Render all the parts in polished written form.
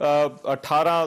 18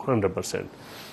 100%।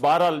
12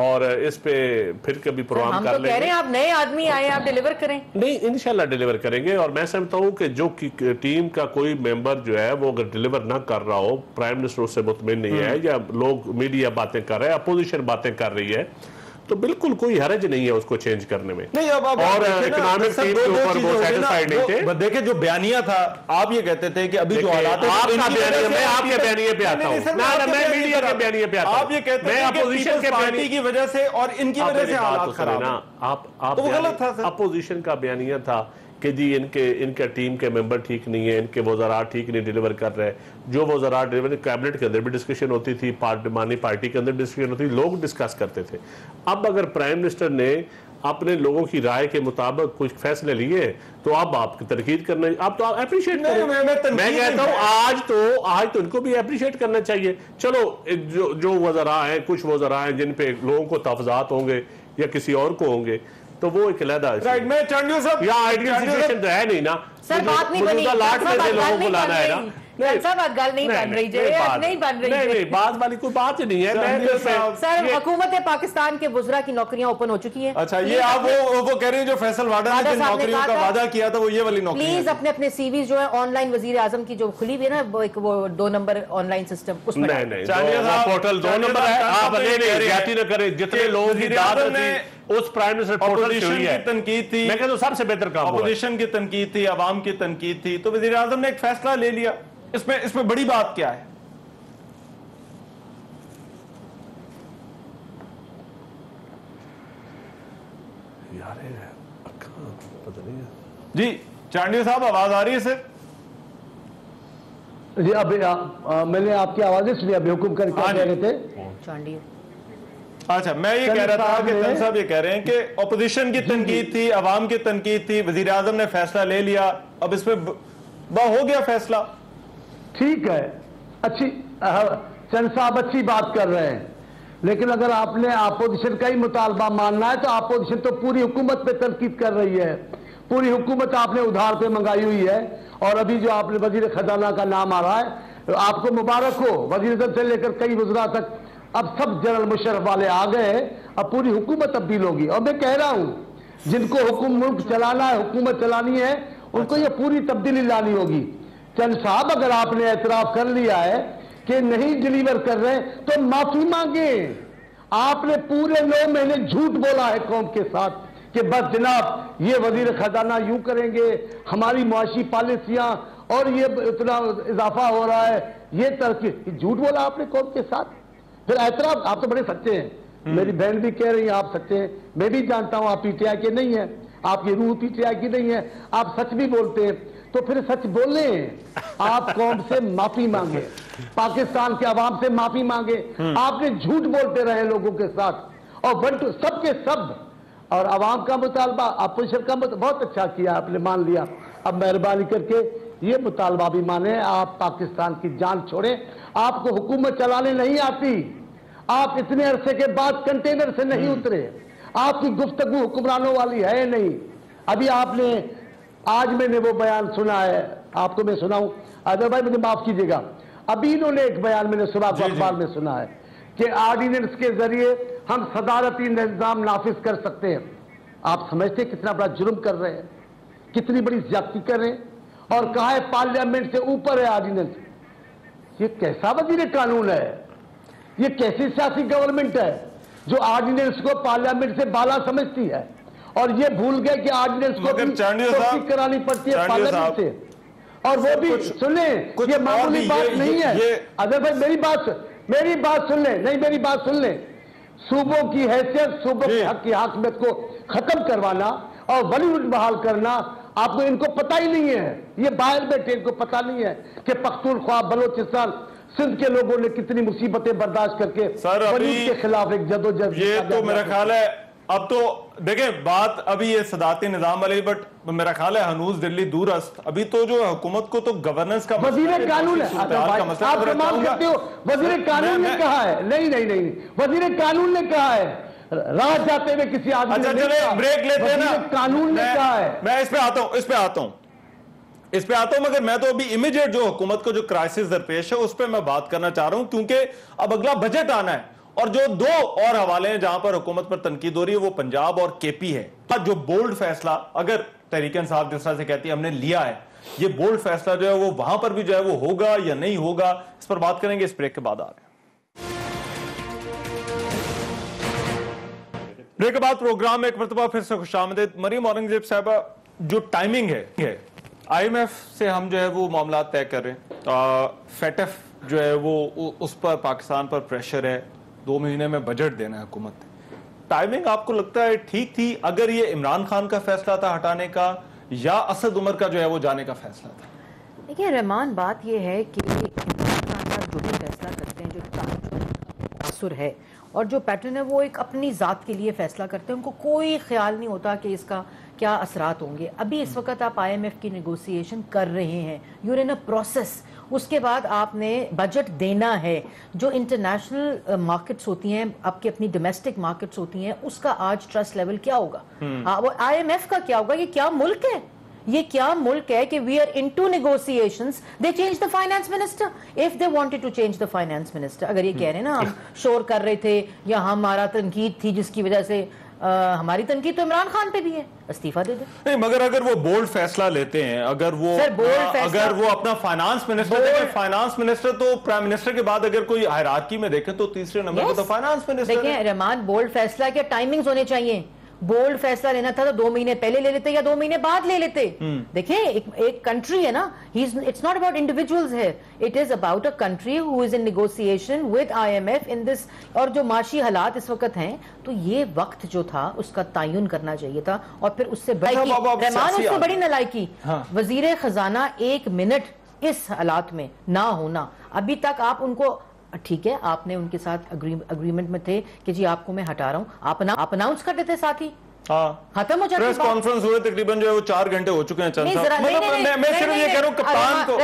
اور اس پہ پھر کبھی پروگرام ہم کر تو لیں کہہ رہے گے. ہیں آپ نئے آدمی آئے آپ ڈیلیور کریں. نہیں انشاءاللہ ڈیلیور کریں گے. اور میں سمجھتا ہوں کہ جو ٹیم کا کوئی ممبر جو ہے وہ اگر ڈیلیور نہ کر رہا ہو, پرائم منسٹر اس سے مطمئن نہیں ہے, یا لوگ میڈیا باتیں کر رہے ہیں, اپوزیشن باتیں کر رہی ہے, تو بالکل کوئی حرج نہیں ہے اس کو چینج کرنے میں. اور اکنامک ٹیم کے اوپر وہ سیٹسفائیڈ نہیں تھے. دیکھیں جو بیانیہ تھا, آپ یہ کہتے تھے کہ ابھی جو حالات آپ کا بیانیہ, میں آپ کے بیانیے پہ آتا ہوں, میں میڈیا کے بیانیے پہ آتا ہوں. آپ یہ کہتے ہیں کہ اپوزیشن کے پارٹی کی وجہ سے اور ان کی وجہ سے حالات خراب ہیں. آپ غلط تھا. اپوزیشن کا بیانیہ تھا کہ جی ان کا ٹیم کے ممبر ٹھیک نہیں ہے, ان کے وزراء ٹھیک نہیں ڈیلیور کر رہے. جو وزراء ڈیلیور, کیبنٹ کے اندر بھی ڈسکشن ہوتی تھی, پارلیمانی پارٹی کے اندر ڈسکشن ہوتی تھی, لوگ ڈسکس کرتے تھے. اب اگر پرائم منسٹر نے اپنے لوگوں کی رائے کے مطابق کچھ فیصلے لیے تو اب آپ کی تنقید کرنا, اب تو آپ اپریشیٹ کریں. میں کہتا ہوں آج تو ان کو بھی اپریشیٹ کرنا چاہیے. چلو جو وزراء ہیں, کچھ وزراء ہیں جن پہ لوگوں کو تفضات ہوں گے یا کسی اور کو ہوں گے, تو وہ ایک علیحدہ میں چانڈیو صاحب یا آئیڈیل سچویشن تو ہے نہیں نا. سر بات نہیں بنی, لاٹ میں سے لوگوں کو لانا ہے نا. گل نہیں بن رہی نہیں, بات والی کوئی بات نہیں ہے. سر حکومت پاکستان کے وزراء کی نوکریاں اوپن ہو چکی ہیں. اچھا یہ آپ وہ کہہ رہے ہیں جو فیصل واڈا نے جن نوکریوں کا وعدہ کیا تھا وہ یہ والی نوکری. پلیز اپنے سی ویز جو ہے آن لائن, وزیر اعظم کی جو کھلی ہوئی ہے نا وہ 2 نمبر آن لائن سسٹم, اس میں نہیں پورٹل 2 نمبر ہے. آپ زیادتی نہ کریں. جتنے لوگوں کی داد تھی اس پرائم منسٹر پورٹل سے ہوئی ہے. تنقید تھی, میں کہتا ہوں سب سے بہتر کام ہوا. اپوزیشن کی تنقید تھی, عوام کی تنقید تھی, تو وزیر اعظم نے ایک فیصلہ لے لیا. اس میں بڑی بات کیا ہے؟ جی چانڈیو صاحب آواز آ رہی ہے سر؟ جی ابھی میں نے آپ کی آوازیں سنی, ابھی حکم کر کے کہہ رہے تھے چانڈیو. اچھا میں یہ کہہ رہا تھا کہ چند صاحب یہ کہہ رہے ہیں کہ اپوزیشن کی تنقید تھی, عوام کی تنقید تھی, وزیر اعظم نے فیصلہ لے لیا, اب اس میں ہو گیا فیصلہ. ٹھیک ہے, اچھی چند صاحب اچھی بات کر رہے ہیں, لیکن اگر آپ نے اپوزیشن کا ہی مطالبہ ماننا ہے تو اپوزیشن تو پوری حکومت پہ تنقید کر رہی ہے. پوری حکومت آپ نے ادھار پہ منگائی ہوئی ہے. اور ابھی جو آپ نے وزیر خزانہ کا نام آ رہا ہے, آپ کو مبارک ہو. وزیر اعظم سے لے کر کئی وزراء تک اب سب جنرل مشرف والے آ گئے, اب پوری حکومت تبدیل ہوگی. اور میں کہہ رہا ہوں جن کو ملک چلانا ہے, حکومت چلانی ہے, ان کو یہ پوری تبدیلی لانی ہوگی. چند صاحب اگر آپ نے اعتراف کر لیا ہے کہ نہیں ڈیلیور کر رہے تو معافی مانگیں. آپ نے پورے 9 مہینے جھوٹ بولا ہے قوم کے ساتھ کہ بس جناب یہ وزیر خزانہ یوں کریں گے, ہماری معاشی پالیسیاں اور یہ اتنا اضافہ ہو رہا ہے, یہ ترقی, جھوٹ بولا آپ نے قوم کے ساتھ. پھر اعتراف, آپ تو بڑے سچے ہیں. میری بہن بھی کہہ رہی ہیں آپ سچے ہیں, میں بھی جانتا ہوں آپ پی ٹی آئی کے نہیں ہیں, آپ کی روح پی ٹی آئی کی نہیں ہے, آپ سچ بھی بولتے ہیں. تو پھر سچ بولیں, آپ قوم سے معافی مانگیں, پاکستان کے عوام سے معافی مانگیں. آپ نے جھوٹ بولتے رہے لوگوں کے ساتھ, اور سب کے سب. اور عوام کا مطالبہ, اپوزیشن کا بہت اچھا کیا, آپ نے مان لیا. اب مہربانی کر کے یہ مطالبہ بھی مانیں, آپ پاکستان کی جان چھوڑیں. آپ کو حکومت چلانے نہیں آتی, آپ اتنے عرصے کے بعد کنٹینر سے نہیں اترے, آپ کی گفتگو حکمرانوں والی ہے نہیں. ابھی آپ نے, آج میں نے وہ بیان سنا ہے, آپ کو میں سناؤں. اظہر بھائی مجھے معاف کیجیے گا, ابھی انہوں نے ایک بیان میں نے صبح کو اخبار میں سنا ہے کہ آرڈیننس کے ذریعے ہم صدارتی نظام نافذ کر سکتے ہیں. آپ سمجھتے ہیں کتنا بڑا جرم کر رہے ہیں, کتنی بڑی زیادتی کر رہے ہیں, اور کہا ہے پارلیمنٹ سے اوپر ہے آرڈیننس. یہ کیسا وزیر قانون ہے, یہ کیسی سیاسی گورنمنٹ ہے جو آرڈیننس کو پارلیمنٹ سے بالا سمجھتی ہے, اور یہ بھول گئے کہ آرڈیننس کو بھی کرانی پڑتی ہے پارلیمنٹ سے. اور وہ بھی سنیں, یہ معمولی بات نہیں ہے. اظہر بھائی میری بات سن لیں, نہیں میری بات سن لیں. صوبوں کی حیثیت, صوبوں کے حق کی حاکمیت کو ختم کروانا اور بالی بحال کرنا, آپ کو ان کو پتہ ہی نہیں ہے. یہ باہر بیٹھے ان کو پتہ نہیں ہے کہ پختونخوا, بلوچستان, سندھ کے لوگوں نے کتنی مصیبتیں برداشت کر کے بالی کے خلاف ایک جدوجہد. یہ تو میرا خیال ہے اب تو دیکھیں بات ابھی یہ صدارتی نظام والی, بٹ میرا خیال ہے ہنوز دلی دور است. ابھی تو جو حکومت کو تو گورننس کا وزیر قانون ہے, آپ کمال کرتے ہو. وزیر قانون نے کہا ہے, نہیں, وزیر قانون نے کہا ہے, راہ جاتے ہوئے کسی آدمی نے چلے بریک لیتے ہیں نا, قانون نے کہا ہے. میں اس پہ آتا ہوں مگر میں تو ابھی امیجیٹ جو حکومت کو جو کرائسس درپیش ہے اس پہ میں بات کرنا چاہ رہا ہوں, کیونکہ اب اگلا بجٹ آنا ہے اور جو دو اور حوالے ہیں جہاں پر حکومت پر تنقید ہو رہی ہے وہ پنجاب اور کے پی ہے. جو بولڈ فیصلہ اگر تحریک انصاف جس طرح سے کہتی ہے ہم نے لیا ہے, یہ بولڈ فیصلہ جو ہے وہ وہاں پر بھی جو ہے وہ ہوگا یا نہیں ہوگا, اس پر بات کریں گے. اس بریک کے بعد آ رہے ہیں. بریک کے بعد پروگرام میں ایک مرتبہ پھر سے خوش آمدید. مریم اورنگزیب صاحبہ, جو ٹائمنگ ہے آئی ایم ایف سے ہم جو ہے وہ معاملات طے کر رہے ہیں, فیٹ ایف جو ہے وہ اس پر پاکستان پر پریشر ہے, 2 مہینے میں بجٹ دینا ہے حکومت. ٹائمنگ آپ کو لگتا ہے ٹھیک تھی اگر یہ عمران خان کا فیصلہ تھا ہٹانے کا یا اسد عمر کا جو ہے وہ جانے کا فیصلہ تھا؟ دیکھیں رحمان, بات یہ ہے کہ عمران خان صاحب جو بھی فیصلہ کرتے ہیں, جو تاثر ہے اور جو پیٹرن ہے وہ ایک اپنی ذات کے لیے فیصلہ کرتے ہیں, ان کو کوئی خیال نہیں ہوتا کہ اس کا کیا اثرات ہوں گے. ابھی اس وقت آپ آئی ایم ایف کی نیگوسیشن کر رہے ہیں, you are in a process. اس کے بعد آپ نے بجٹ دینا ہے. جو انٹرنیشنل مارکیٹس ہوتی ہیں, آپ کی اپنی ڈومیسٹک مارکیٹس ہوتی ہیں, اس کا آج ٹرسٹ لیول کیا ہوگا؟ آئی ایم ایف کا کیا ہوگا؟ یہ کیا ملک ہے؟ یہ کیا ملک ہے کہ we are into negotiations. They change the finance minister of they wanted to change the finance minister. اگر یہ کہہ رہے ہیں نا ہم شور کر رہے تھے یا ہمارا تنقید تھی جس کی وجہ سے, ہماری تنقید تو عمران خان پہ بھی ہے, استعفیٰ دے دیں. نہیں, مگر اگر وہ بولڈ فیصلہ لیتے ہیں, اگر وہ اپنا فائنانس منسٹر دیکھیں, فائنانس منسٹر تو پرائم منسٹر کے بعد اگر کوئی ہائرارکی میں دیکھیں تو تیسرے نمبر پہ تو فائنانس منسٹر. دیکھیں رحمان, بولڈ فیصلہ کے ٹائمنگز ہونے چاہیے. بولڈ فیصلہ لینا تھا تو 2 مہینے پہلے لے لیتے یا 2 مہینے بعد لے لیتے. دیکھیں ایک کنٹری ہے نا, اٹس ناٹ اباؤٹ انڈیویجولز ہے, it is about a country who is in negotiation with I M F in this. اور جو معاشی حالات اس وقت ہیں تو یہ وقت جو تھا اس کا تعین کرنا چاہیے تھا. اور پھر اس سے بڑی نالائکی وزیر خزانہ 1 منٹ اس حالات میں نہ ہونا. ابھی تک آپ ان کو, ٹھیک ہے آپ نے ان کے ساتھ اگریمنٹ میں تھے کہ جی آپ کو میں ہٹا رہا ہوں, آپ اناؤنس کر دیتے ساتھ ہی, ختم ہو جاتی. پریس کانفرنس ہوئے تقریباً جو ہے وہ 4 گھنٹے ہو چکے ہیں. چند صاحب, میں صرف یہ کہہ رہا ہوں کپتان کو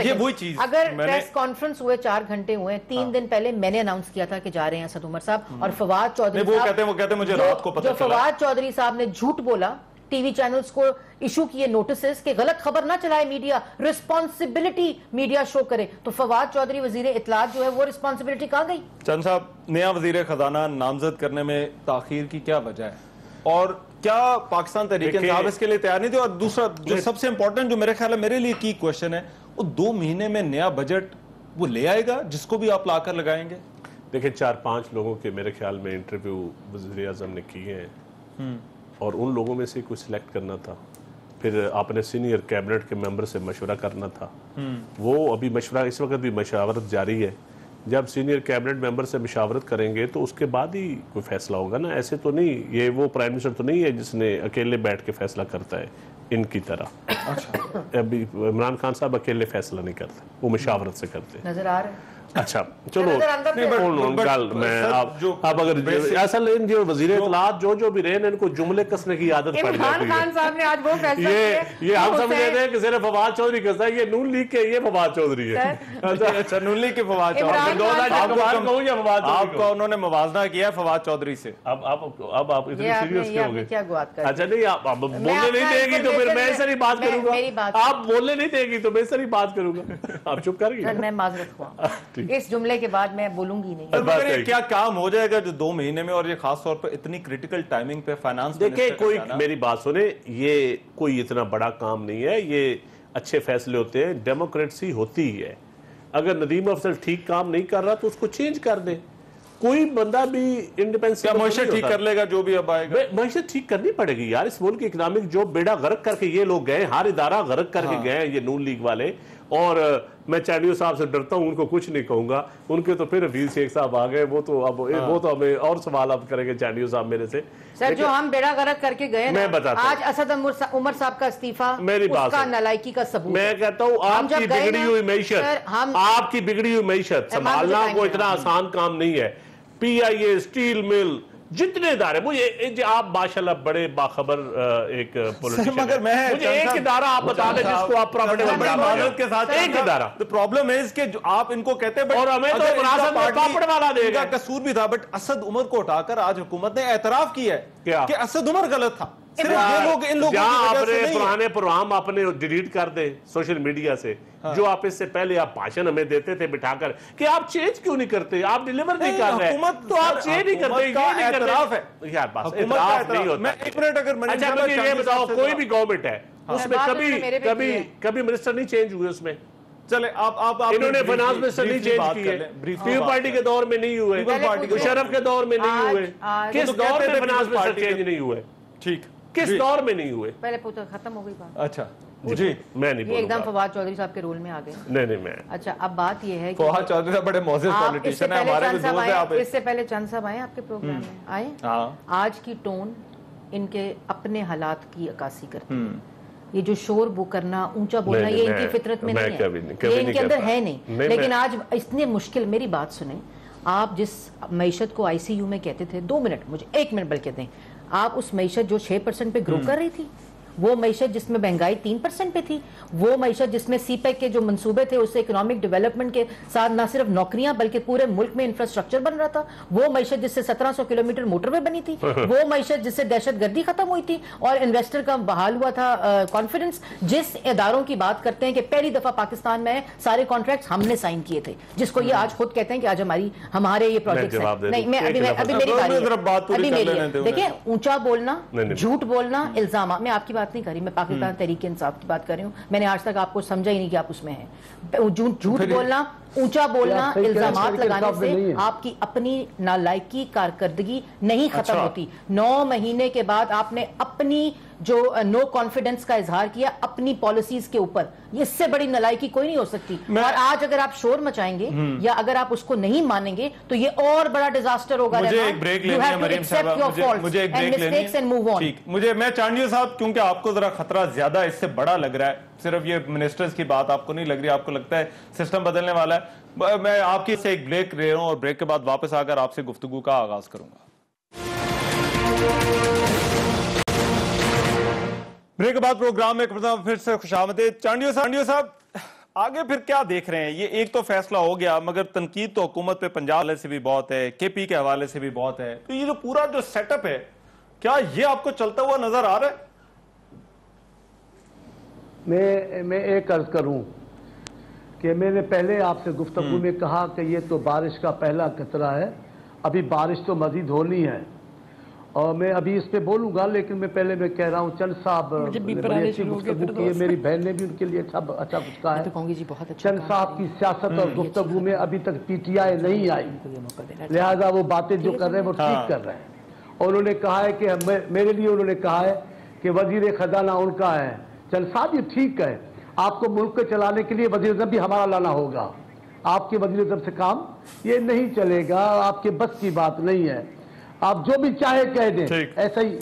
یہ وہی چیز, اگر پریس کانفرنس ہوئے 4 گھنٹے ہوئے, 3 دن پہلے میں نے اناؤنس کیا تھا کہ جا رہے ہیں اسد عمر صاحب, اور فواد چودھری وہ کہتے ہیں مجھے رات کو پتہ چلا, جو فواد چودھری صاحب نے جھوٹ بولا, ٹی وی چینلز کو ایشو کیے نوٹسز کہ غلط خبر نہ چلائے میڈیا, رسپانسبلٹی میڈیا شو کرے, تو فواد چودھری وزیر اطلاعات جو ہے وہ رسپانسبلٹی کہاں گئی؟ چند صاحب, نیا وزیر خزانہ نامزد کرنے میں تاخیر کی کیا وجہ ہے, اور کیا پاکستان تحریک انصاف اس کے لیے تیار نہیں تھے؟ اور دوسرا جو سب سے امپورٹنٹ جو میرے خیال ہے میرے لیے کی کوشچن ہے, وہ 2 مہینے میں نیا بجٹ وہ لے آئے گا جس کو بھی آپ لا کر لگائیں گے؟ دیکھیں 4-5 لوگوں کے میرے خیال میں انٹرویو وزیر اعظم نے کیے ہیں, اور ان لوگوں میں سے کوئی سلیکٹ کرنا تھا. پھر آپ نے سینئر کیبنٹ کے ممبر سے مشورہ کرنا تھا. وہ ابھی مشورہ, اس وقت بھی مشاورت جاری ہے. جب سینئر کیبنٹ ممبر سے مشاورت کریں گے تو اس کے بعد ہی کوئی فیصلہ ہوگا نا. ایسے تو نہیں, یہ وہ پرائم منسٹر تو نہیں ہے جس نے اکیلے بیٹھ کے فیصلہ کرتا ہے ان کی طرح. ابھی عمران خان صاحب اکیلے فیصلہ نہیں کرتے, وہ مشاورت سے کرتے. نظر آ رہا ہے. اچھا چلو, میں اب اگر اصل ان جو وزیر اطلاعات جو بھی رہے ان کو جملے کسنے کی عادت پڑ جاتی ہے. یہ ہم سمجھ رہے ہیں کہ صرف فواد چودھری کستا ہے, یہ نون لیگ کے یہ فواد چودھری ہے. اچھا, نون لیگ کے فواد چودھری, آپ کو انہوں نے موازنہ کیا ہے فواد چودھری سے. اب آپ اتنی سیریس کیوں ہو گئے؟ اچھا نہیں, آپ بولنے نہیں دے گی تو پھر میں ساری بات کروں گا. آپ بولنے نہیں دے گی تو میں ساری بات کروں گا. آپ چپ کر گئی. میں معذرت ہوا, اس جملے کے بعد میں بولوں گی نہیں. کیا کام ہو جائے گا جو 2 مہینے میں, اور یہ خاص طور پر اتنی کریٹیکل ٹائمنگ پہ فائنانس؟ دیکھیں کوئی میری بات سنیں, یہ کوئی اتنا بڑا کام نہیں ہے, یہ اچھے فیصلے ہوتے ہیں, ڈیموکریسی ہوتی ہے. اگر ندیم افضل ٹھیک کام نہیں کر رہا تو اس کو چینج کر دیں. کوئی بندہ بھی انڈیپینڈنس معیشت ٹھیک کر لے گا جو بھی اب آئے گا. معیشت ٹھیک کرنی پڑے گی یار. اس ملک کی اکنامک جو بیڑا غرق کر کے یہ لوگ گئے, ہر ادارہ غرق کر کے گئے ہیں یہ نون لیگ والے. اور میں چینڈیو صاحب سے ڈرتا ہوں, ان کو کچھ نہیں کہوں گا. ان کے تو پھر حفیظ شیخ صاحب آ گئے, وہ تو ہمیں اور سوال اب کریں گے چینڈیو صاحب میرے سے. سر جو ہم بیڑا غرق کر کے گئے, میں بتاتا ہوں, آج اسد عمر صاحب کا استعفیٰ میری بات کا نالائکی کا ثبوت. میں کہتا ہوں آپ کی بگڑی ہوئی معیشت سنبھالنا کوئی اتنا آسان کام نہیں ہے. پی آئی اے, اسٹیل مل, جتنے ادارے, مجھے آپ ماشاءاللہ بڑے باخبر ایک پولیٹیشن ہیں, مجھے ایک ادارہ آپ بتا دیں جس کو آپ پراپرٹیبل بڑا معلومات کے ساتھ, ایک ادارہ. The problem is کہ آپ ان کو کہتے ہیں, اور ہمیں تو مناسب میں پاپڑ والا دے گا. قصور بھی تھا, بٹ اسد عمر کو اٹھا کر آج حکومت نے اعتراف کیا ہے کہ اسد عمر غلط تھا. صرف یہ لوگ ان لوگوں کی جہاں وجہ سے اپنے نہیں ہے۔ پرانے پروگرام اپنے ڈیلیٹ کر دیں سوشل میڈیا سے، جو آپ اس سے پہلے آپ بھاشن ہمیں دیتے تھے بٹھا کر کہ آپ چینج کیوں نہیں کرتے، آپ ڈیلیور نہیں کر رہے، حکومت تو آپ چینج نہیں کرتے، یہ نہیں اعتراف ہے کرتے یار، بس حکومت کا اعتراف نہیں ہوتا۔ میں ایک منٹ اگر مریم اچھا صاحبہ مجھے یہ چاندی بتاؤ، صاحب سے کوئی بھی گورنمنٹ ہے اس میں کبھی منسٹر نہیں چینج ہوئے، اس میں چلے آپ انہوں نے فائنانس منسٹر نہیں چینج کیے، پیو پارٹی کے دور میں نہیں ہوئے، مشرف کے دور میں نہیں ہوئے، کس دور میں فائنانس منسٹر چینج نہیں ہوئے، ٹھیک کس دور میں نہیں ہوئے؟ پہلے ختم ہو گئی بات، اچھا جی میں نہیں یہ ایک بولوں دم گا، فواد چودھری صاحب کے رول میں آ گئے۔ نہیں میں اچھا اب بات یہ ہے کہ فواد چودھری صاحب بڑے معزز پولیٹیشن ہیں، ہمارے بھی دوست ہیں، آپ اس سے پہلے چند صاحب آئے آپ کے پروگرام میں آئے، آج کی ٹون ان کے اپنے حالات کی عکاسی کرتی ہے۔ یہ جو شور بو کرنا، اونچا بولنا، یہ ان کی فطرت میں نہیں ہے، یہ ان کے اندر ہے نہیں، لیکن آج اتنے مشکل، میری بات سنیں، آپ جس معیشت کو ICU میں کہتے تھے، 2 منٹ مجھے 1 منٹ بلکہ دیں، آپ اس معیشت جو 6% پہ گرو کر رہی تھی، وہ معیشت جس میں مہنگائی 3% پہ تھی، وہ معیشت جس میں CPEC کے جو منصوبے تھے اس سے اکنامک ڈیولپمنٹ کے ساتھ نہ صرف نوکریاں بلکہ پورے ملک میں انفراسٹرکچر بن رہا تھا، وہ معیشت جس سے 1700 کلومیٹر موٹر وے بنی تھی، وہ معیشت جس سے دہشت گردی ختم ہوئی تھی اور انویسٹر کا بحال ہوا تھا کانفیڈنس، جس اداروں کی بات کرتے ہیں کہ پہلی دفعہ پاکستان میں سارے کانٹریکٹس ہم نے سائن کیے تھے، جس کو یہ آج خود کہتے ہیں کہ آج ہمارے یہ پروجیکٹس ہیں۔ نہیں میں ابھی میری باری ہے، ابھی میری ہے، دیکھیں اونچا بولنا، جھوٹ بولنا، الزامات، میں آپ کی بات نہیں کر رہی، میں پاکستان تحریک انصاف کی بات کر رہی ہوں، میں نے آج تک آپ کو سمجھا ہی نہیں کہ آپ اس میں ہیں۔ جھوٹ بولنا، اونچا بولنا، الزامات لگانے سے آپ کی اپنی نالائکی کارکردگی نہیں ختم ہوتی۔ 9 مہینے کے بعد آپ نے اپنی جو نو کانفیڈنس کا اظہار کیا اپنی پالیسیز کے اوپر، اس سے بڑی نالائکی کوئی نہیں ہو سکتی، اور آج اگر آپ شور مچائیں گے یا اگر آپ اس کو نہیں مانیں گے تو یہ اور بڑا ڈیزاسٹر ہوگا۔ مجھے ایک بریک لینی ہے مریم صاحبہ، مجھے ایک بریک لینی ہے، ٹھیک، میں چانڈیو صاحب کیونکہ آپ کو ذرا خطرہ زیادہ اس سے بڑا لگ رہا ہے، صرف یہ منسٹرز کی بات آپ کو نہیں لگ رہی، آپ کو لگتا ہے سسٹم بدلنے والا ہے، میں آپ کی سے ایک بریک لے رہا ہوں اور بریک کے بعد واپس آ کر آپ سے گفتگو کا آغاز کروں گا۔ بریک کے بعد پروگرام میں پھر سے خوش آمدید۔ چانڈیو صاحب آگے پھر کیا دیکھ رہے ہیں؟ یہ ایک تو فیصلہ ہو گیا، مگر تنقید تو حکومت پہ پنجاب حوالے سے بھی بہت ہے، KP کے حوالے سے بھی بہت ہے، تو یہ جو پورا جو سیٹ اپ ہے کیا یہ آپ کو چلتا ہوا نظر آ رہا ہے؟ میں ایک عرض کروں کہ میں نے پہلے آپ سے گفتگو میں کہا کہ یہ تو بارش کا پہلا قطرہ ہے، ابھی بارش تو مزید ہونی ہے، اور میں ابھی اس پہ بولوں گا، لیکن میں پہلے میں کہہ رہا ہوں چند صاحب نے بڑی اچھی گفتگو کی ہے، میری بہن نے بھی ان کے لیے اچھا کچھ کہا ہے، چند صاحب کی سیاست اور گفتگو میں ابھی تک PTI نہیں آئی، لہذا وہ باتیں جو کر رہے ہیں وہ ٹھیک کر رہے ہیں، اور انہوں نے کہا ہے کہ میرے لیے انہوں نے کہا ہے کہ وزیر خزانہ ان کا ہے، چند صاحب یہ ٹھیک ہے، آپ کو ملک کو چلانے کے لیے وزیر اعظم بھی ہمارا لانا ہوگا، آپ کے وزیر اعظم سے کام یہ نہیں چلے گا، آپ کے بس کی بات نہیں ہے، آپ جو بھی چاہے کہہ دیں، ایسا ہی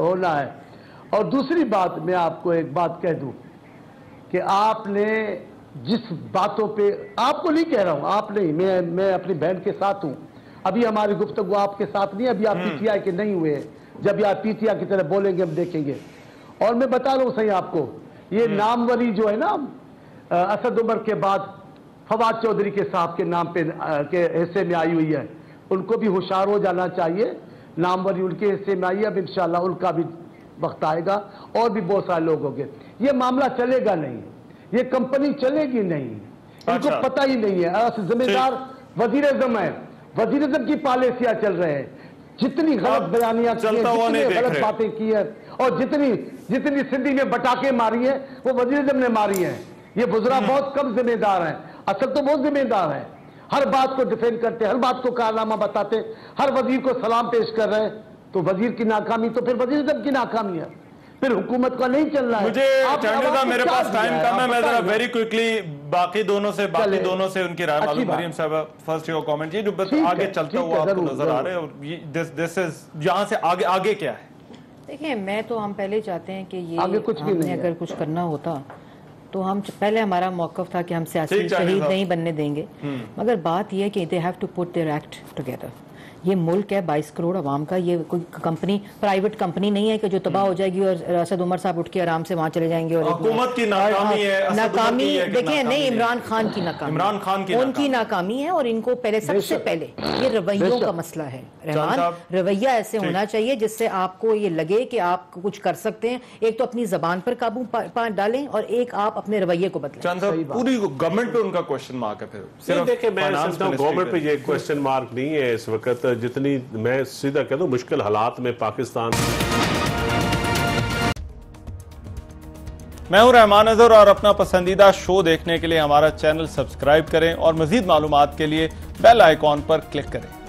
ہونا ہے۔ اور دوسری بات میں آپ کو ایک بات کہہ دوں کہ آپ نے جس باتوں پہ، آپ کو نہیں کہہ رہا ہوں، آپ نہیں، میں اپنی بہن کے ساتھ ہوں، ابھی ہماری گفتگو آپ کے ساتھ نہیں، ابھی آپ PTI کے نہیں ہوئے، جب آپ PTI کی طرح بولیں گے ہم دیکھیں گے۔ اور میں بتا رہا ہوں صحیح آپ کو، یہ ناموری جو ہے نا اسد عمر کے بعد فواد چودھری کے صاحب کے نام پہ کے حصے میں آئی ہوئی ہے، ان کو بھی ہوشیار ہو جانا چاہیے، ناموری ان کے حصے میں آئی، اب انشاءاللہ ان کا بھی وقت آئے گا، اور بھی بہت سارے لوگ ہوں گے، یہ معاملہ چلے گا نہیں، یہ کمپنی چلے گی نہیں، ان کو پتہ ہی نہیں ہے، ذمہ دار وزیر اعظم ہے، وزیر اعظم کی پالیسیاں چل رہے ہیں، جتنی غلط بیانیاں کی ہیں، جتنی غلط باتیں کی ہیں، اور جتنی سندھی میں بٹاکے ماری ہیں وہ وزیر اعظم نے ماری ہیں، یہ وزراء بہت کم ذمہ دار ہیں، اصل تو بہت ذمہ دار ہیں، ہر بات کو ڈیفینڈ کرتے، ہر بات کو کارنامہ بتاتے، ہر وزیر کو سلام پیش کر رہے ہیں، تو وزیر کی ناکامی تو پھر وزیر اعظم کی ناکامی ہے، پھر حکومت کا نہیں چل رہا ہے۔ مجھے چانڈیو صاحب میرے پاس ٹائم کم ہے، میں ذرا ویری کوئکلی باقی دونوں سے ان کی رائے معلوم۔ مریم صاحب فرسٹ یور کامنٹ، یہ جو آگے چلتا ہوا آپ کو نظر آ رہا ہے، اور یہاں سے آگے کیا ہے؟ دیکھیں میں تو ہم پہلے چاہتے ہیں کہ یہ ہم نے اگر کچھ کرنا ہوتا تو ہم پہلے ہمارا موقف تھا کہ ہم سیاسی شہید نہیں بننے دیں گے، مگر بات یہ ہے کہ they have to put their act together، یہ ملک ہے 22 کروڑ عوام کا, یہ کوئی کمپنی پرائیویٹ کمپنی نہیں ہے کہ جو تباہ ہو جائے گی اور اسد عمر صاحب اٹھ کے آرام سے وہاں چلے جائیں گے. اور حکومت کی ناکامی ہے, ناکامی دیکھیں نہیں, عمران خان کی ناکامی, عمران خان کی ان کی ناکامی ہے, اور ان کو پہلے سب سے پہلے یہ رویوں کا مسئلہ ہے. رحمان, رویہ ایسے ہونا چاہیے جس سے آپ کو یہ لگے کہ آپ کچھ کر سکتے ہیں. ایک تو اپنی زبان پر قابو ڈالیں, اور ایک آپ اپنے رویے کو بدلیں. پوری گورنمنٹ پہ ان کا کوشچن مارک ہے. پھر صرف دیکھیں میں سمجھتا ہوں گورنمنٹ پہ یہ کوشچن مارک نہیں ہے اس وقت, جتنی میں سیدھا کہہ دوں مشکل حالات میں پاکستان. میں ہوں رحمان اظہر, اور اپنا پسندیدہ شو دیکھنے کے لیے ہمارا چینل سبسکرائب کریں, اور مزید معلومات کے لیے بیل آئیکن پر کلک کریں.